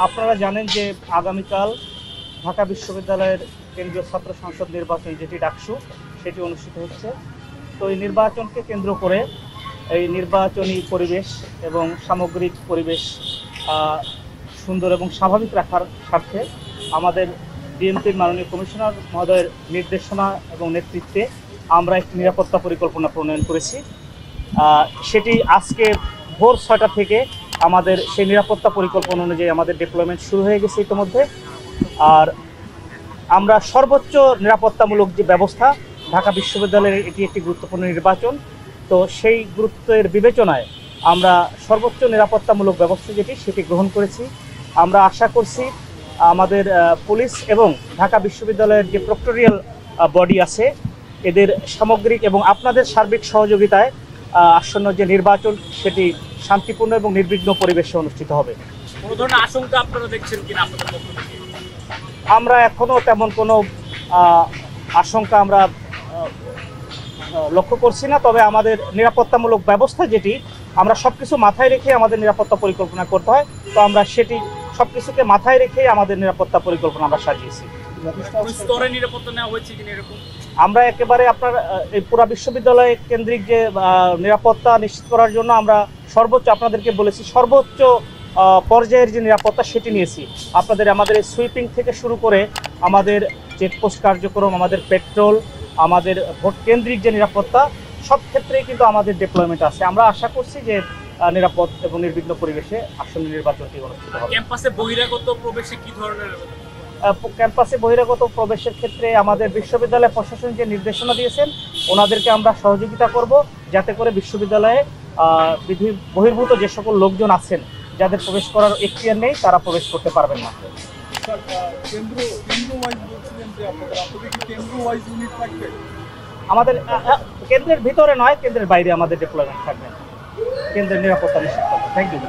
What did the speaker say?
আপনারা জানেন যে আগামীকাল ঢাকা বিশ্ববিদ্যালয়ের কেন্দ্রীয় ছাত্র সংসদ নির্বাচন যেটি ডাকসু সেটি অনুষ্ঠিত হচ্ছে। তো এই নির্বাচনকে কেন্দ্র করে এই নির্বাচনী পরিবেশ এবং সামগ্রিক পরিবেশ সুন্দর এবং স্বাভাবিক রাখার স্বার্থে আমাদের ডিএমপির মাননীয় কমিশনার মহোদয়ের নির্দেশনা এবং নেতৃত্বে আমরা একটি নিরাপত্তা পরিকল্পনা প্রণয়ন করেছি। সেটি আজকে ভোর 6টা থেকে আমাদের সেই নিরাপত্তা পরিকল্পনা অনুযায়ী আমাদের ডিপ্লয়মেন্ট শুরু হয়ে গেছে ইতিমধ্যে। আর আমরা সর্বোচ্চ নিরাপত্তামূলক যে ব্যবস্থা, ঢাকা বিশ্ববিদ্যালয়ের এটি একটি গুরুত্বপূর্ণ নির্বাচন, তো সেই গুরুত্বের বিবেচনায় আমরা সর্বোচ্চ নিরাপত্তামূলক ব্যবস্থা সেটি গ্রহণ করেছি। আমরা আশা করছি আমাদের পুলিশ এবং ঢাকা বিশ্ববিদ্যালয়ের যে প্রক্টোরিয়াল বডি আছে এদের সামগ্রিক এবং আপনাদের সার্বিক সহযোগিতায় আসন্ন যে নির্বাচন সেটি শান্তিপূর্ণ এবং নির্বিঘ্ন পরিবেশে অনুষ্ঠিত হবে। কোনো ধরনের আশঙ্কা আপনারা দেখছেন কিনা আপনাদের পক্ষ থেকে? আমরা এখনো তেমন কোনো আশঙ্কা আমরা লক্ষ্য করছি না, তবে আমাদের নিরাপত্তামূলক ব্যবস্থা যেটি আমরা সব কিছু মাথায় রেখে আমাদের নিরাপত্তা পরিকল্পনা করতে হয়, তো আমরা সেটি সব কিছুকে মাথায় রেখেই আমাদের নিরাপত্তা পরিকল্পনা আমরা সাজিয়েছি। স্তরে নিরাপত্তা নেওয়া হয়েছে কিনা এরকম? আমরা একেবারে আপনার এই পুরা বিশ্ববিদ্যালয় কেন্দ্রিক যে নিরাপত্তা নিশ্চিত করার জন্য আমরা সর্বোচ্চ আপনাদেরকে বলেছি, সর্বোচ্চ পর্যায়ের যে নিরাপত্তা সেটি নিয়েছি। আমাদের এই সুইপিং থেকে শুরু করে আমাদের চেকপোস্ট কার্যক্রম, আমাদের পেট্রোল, আমাদের ভোট কেন্দ্রিক যে নিরাপত্তা, সব ক্ষেত্রেই কিন্তু আমাদের ডিপ্লয়মেন্ট আছে। আমরা আশা করছি যে নিরাপদ এবং নির্বিঘ্ন পরিবেশে আসন্ন নির্বাচনটি অনুষ্ঠিত হবে। ক্যাম্পাসে বহিরাগত প্রবেশে কি ধরনের? ক্যাম্পাসে বহিরাগত প্রবেশের ক্ষেত্রে আমাদের বিশ্ববিদ্যালয় প্রশাসন যে নির্দেশনা দিয়েছেন ওনাদেরকে আমরা সহযোগিতা করব, যাতে করে বিশ্ববিদ্যালয়ে বিধি বহির্ভূত যে সকল লোকজন আছেন যাদের প্রবেশ করার এখতিয়ার নেই তারা প্রবেশ করতে পারবেন না। আমাদের কেন্দ্রের ভিতরে নয়, কেন্দ্রের বাইরে আমাদের ডিপ্লয়মেন্ট থাকবে, কেন্দ্রের নিরাপত্তা নিশ্চিত করবে। Thank you.